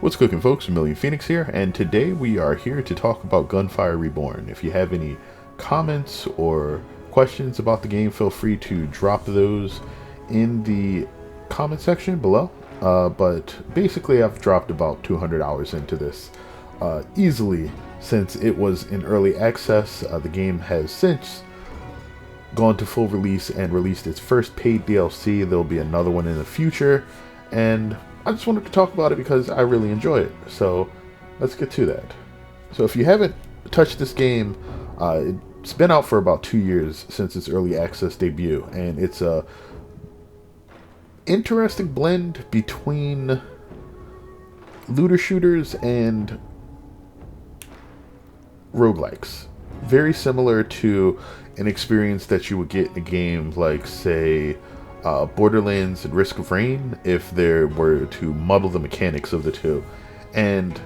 What's cooking, folks? Vermillion Phoenix here, and today we are here to talk about Gunfire Reborn. If you have any comments or questions about the game, feel free to drop those in the comment section below. But basically, I've dropped about 200 hours into this easily since it was in early access. The game has since gone to full release and released its first paid DLC. There'll be another one in the future, and I just wanted to talk about it because I really enjoy it. So let's get to that. So if you haven't touched this game, it's been out for about 2 years since its early access debut, and it's a interesting blend between looter shooters and roguelikes. Very similar to an experience that you would get in a game like, say, Borderlands and Risk of Rain, if there were to muddle the mechanics of the two. And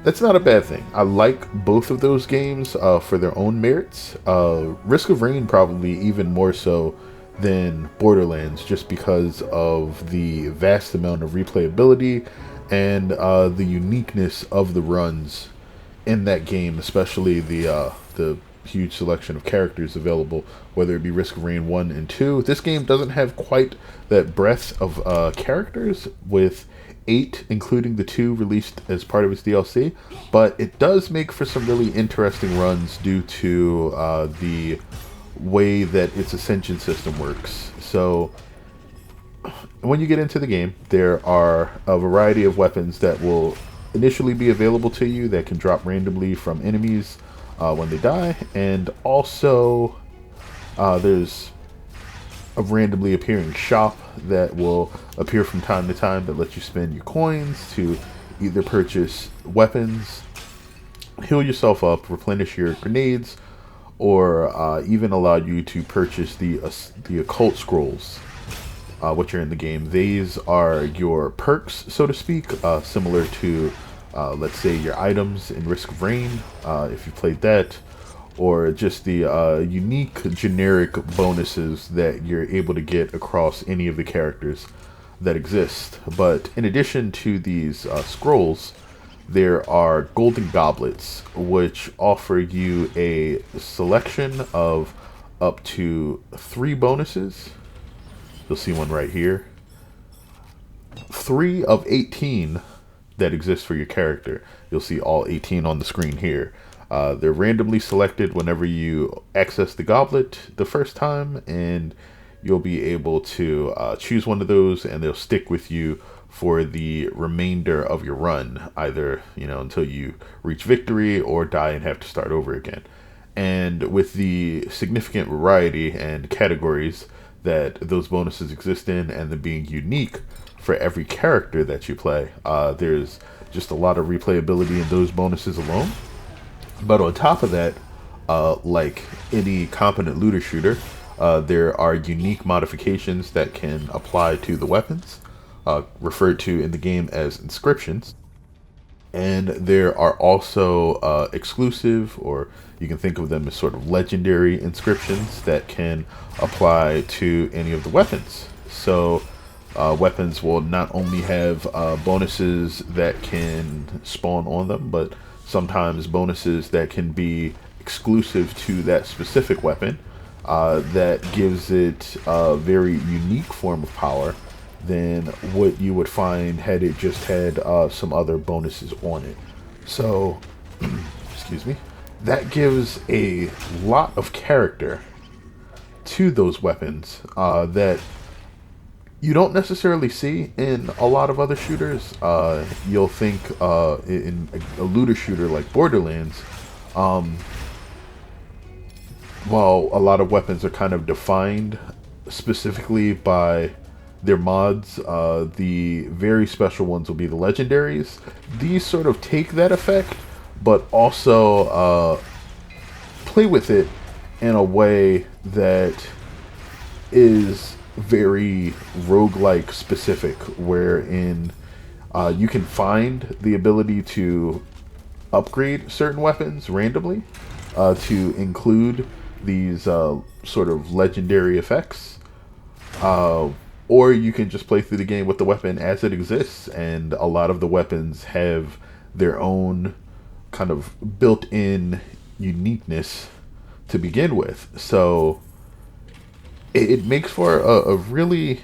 that's not a bad thing. I like both of those games for their own merits. Risk of Rain probably even more so than Borderlands, just because of the vast amount of replayability and the uniqueness of the runs in that game, especially the huge selection of characters available, whether it be Risk of Rain 1 and 2. This game doesn't have quite that breadth of characters, with 8, including the 2 released as part of its DLC, but it does make for some really interesting runs due to the way that its ascension system works. So when you get into the game, there are a variety of weapons that will initially be available to you that can drop randomly from enemies when they die, and also there's a randomly appearing shop that will appear from time to time that lets you spend your coins to either purchase weapons, heal yourself up, replenish your grenades, or even allow you to purchase the occult scrolls, which are in the game. These are your perks, so to speak, similar to let's say your items in Risk of Rain, if you played that, or just the unique generic bonuses that you're able to get across any of the characters that exist. But in addition to these scrolls, there are golden goblets, which offer you a selection of up to 3 bonuses. You'll see one right here. 3 of 18 that exist for your character. You'll see all 18 on the screen here. They're randomly selected whenever you access the goblet the first time, and you'll be able to choose one of those, and they'll stick with you for the remainder of your run, either until you reach victory or die and have to start over again. And with the significant variety and categories that those bonuses exist in, and them being unique for every character that you play, there's just a lot of replayability in those bonuses alone. But on top of that, like any competent looter shooter, there are unique modifications that can apply to the weapons, referred to in the game as inscriptions. And there are also exclusive, or you can think of them as sort of legendary inscriptions that can apply to any of the weapons. So weapons will not only have bonuses that can spawn on them, but sometimes bonuses that can be exclusive to that specific weapon, that gives it a very unique form of power than what you would find had it just had some other bonuses on it. So, excuse me, that gives a lot of character to those weapons that you don't necessarily see in a lot of other shooters. You'll think in a looter shooter like Borderlands, while a lot of weapons are kind of defined specifically by their mods, the very special ones will be the legendaries. These sort of take that effect, but also play with it in a way that is very roguelike specific, wherein you can find the ability to upgrade certain weapons randomly to include these sort of legendary effects, or you can just play through the game with the weapon as it exists, and a lot of the weapons have their own kind of built-in uniqueness to begin with. So it makes for a really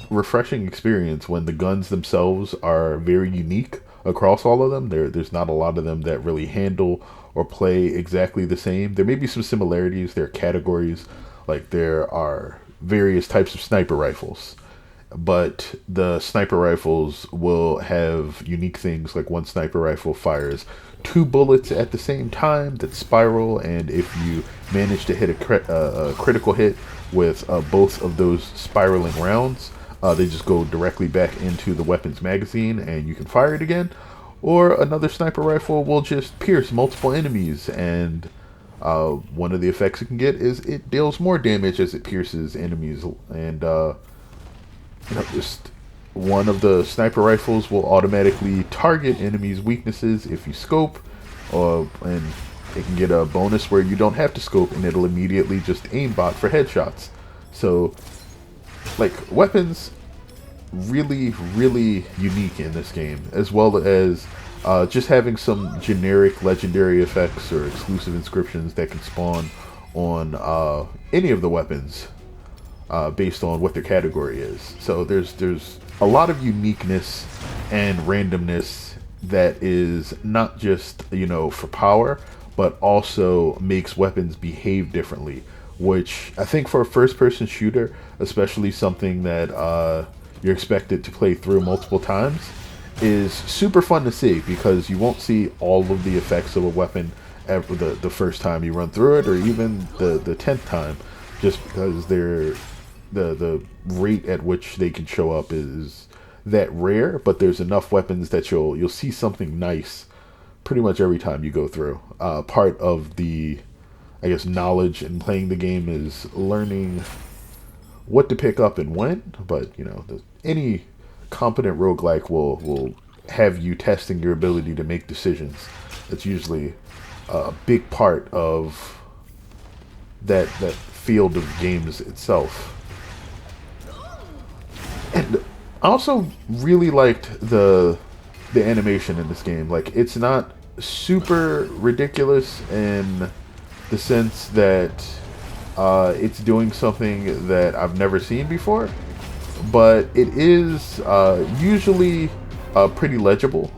refreshing experience when the guns themselves are very unique across all of them. There's not a lot of them that really handle or play exactly the same. There may be some similarities. There are categories, like there are various types of sniper rifles, but the sniper rifles will have unique things. Like one sniper rifle fires two bullets at the same time that spiral, and if you manage to hit a critical hit with both of those spiraling rounds, they just go directly back into the weapon's magazine and you can fire it again. Or another sniper rifle will just pierce multiple enemies, and one of the effects it can get is it deals more damage as it pierces enemies. And just one of the sniper rifles will automatically target enemies' weaknesses if you scope, and it can get a bonus where you don't have to scope and it'll immediately just aimbot for headshots. So, like, weapons really, really unique in this game, as well as just having some generic legendary effects or exclusive inscriptions that can spawn on any of the weapons based on what their category is. So there's a lot of uniqueness and randomness that is not just, for power, but also makes weapons behave differently, which I think for a first-person shooter, especially something that you're expected to play through multiple times, is super fun to see, because you won't see all of the effects of a weapon ever the first time you run through it, or even the 10th time, just because the rate at which they can show up is that rare. But there's enough weapons that you'll see something nice pretty much every time you go through. Part of the, I guess, knowledge in playing the game is learning what to pick up and when. But any competent roguelike will have you testing your ability to make decisions. That's usually a big part of that field of games itself. And I also really liked the animation in this game. Like, it's not super ridiculous in the sense that it's doing something that I've never seen before, but it is usually pretty legible.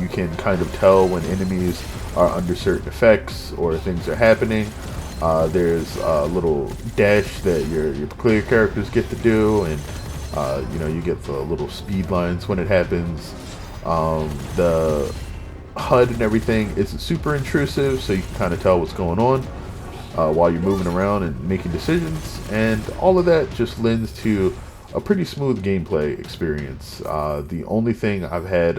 You can kind of tell when enemies are under certain effects or things are happening. There's a little dash that your player characters get to do, and you get the little speed lines when it happens. The HUD and everything isn't super intrusive, so you can kind of tell what's going on while you're moving around and making decisions, and all of that just lends to a pretty smooth gameplay experience. The only thing I've had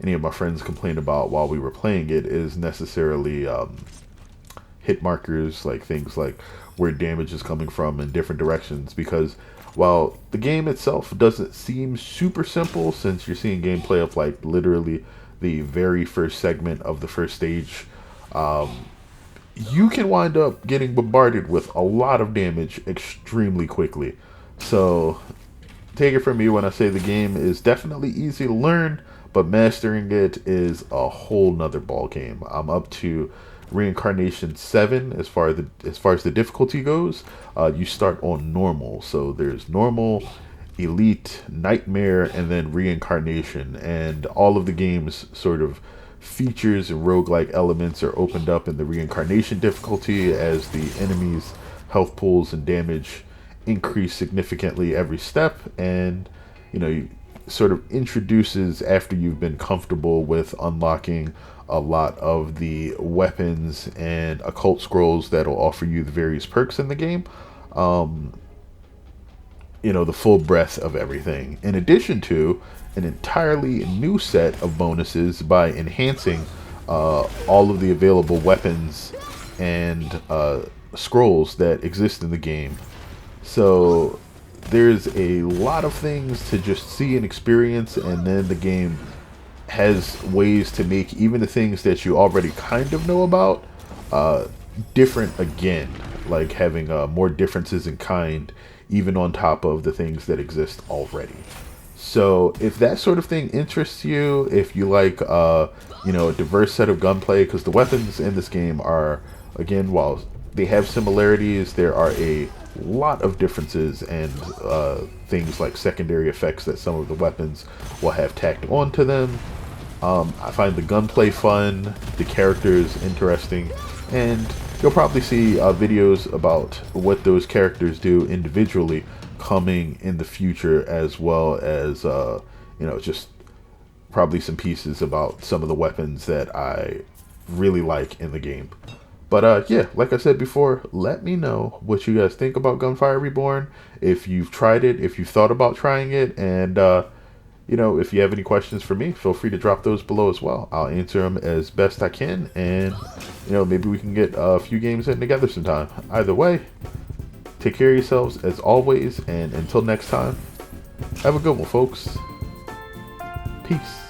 any of my friends complain about while we were playing it is necessarily hit markers, like things like where damage is coming from in different directions, because while the game itself doesn't seem super simple, since you're seeing gameplay of like literally the very first segment of the first stage, you can wind up getting bombarded with a lot of damage extremely quickly. So take it from me when I say the game is definitely easy to learn, but mastering it is a whole nother ball game. I'm up to Reincarnation 7 as far as the difficulty goes. You start on normal, so there's normal, elite, nightmare, and then reincarnation, and all of the game's sort of features and roguelike elements are opened up in the reincarnation difficulty, as the enemies' health pools and damage increase significantly every step, and you sort of introduces, after you've been comfortable with unlocking a lot of the weapons and occult scrolls that'll offer you the various perks in the game, the full breadth of everything, in addition to an entirely new set of bonuses by enhancing all of the available weapons and scrolls that exist in the game. So there's a lot of things to just see and experience, and then the game has ways to make even the things that you already kind of know about different again, like having more differences in kind even on top of the things that exist already. So if that sort of thing interests you, if you like, a diverse set of gunplay, because the weapons in this game are, again, while they have similarities, there are a lot of differences and things like secondary effects that some of the weapons will have tacked onto them. I find the gunplay fun, the characters interesting, and you'll probably see videos about what those characters do individually coming in the future, as well as just probably some pieces about some of the weapons that I really like in the game. But yeah, like I said before, let me know what you guys think about Gunfire Reborn, if you've tried it, if you've thought about trying it, and if you have any questions for me, feel free to drop those below as well. I'll answer them as best I can, and maybe we can get a few games in together sometime. Either way, take care of yourselves as always, and until next time, have a good one, folks. Peace.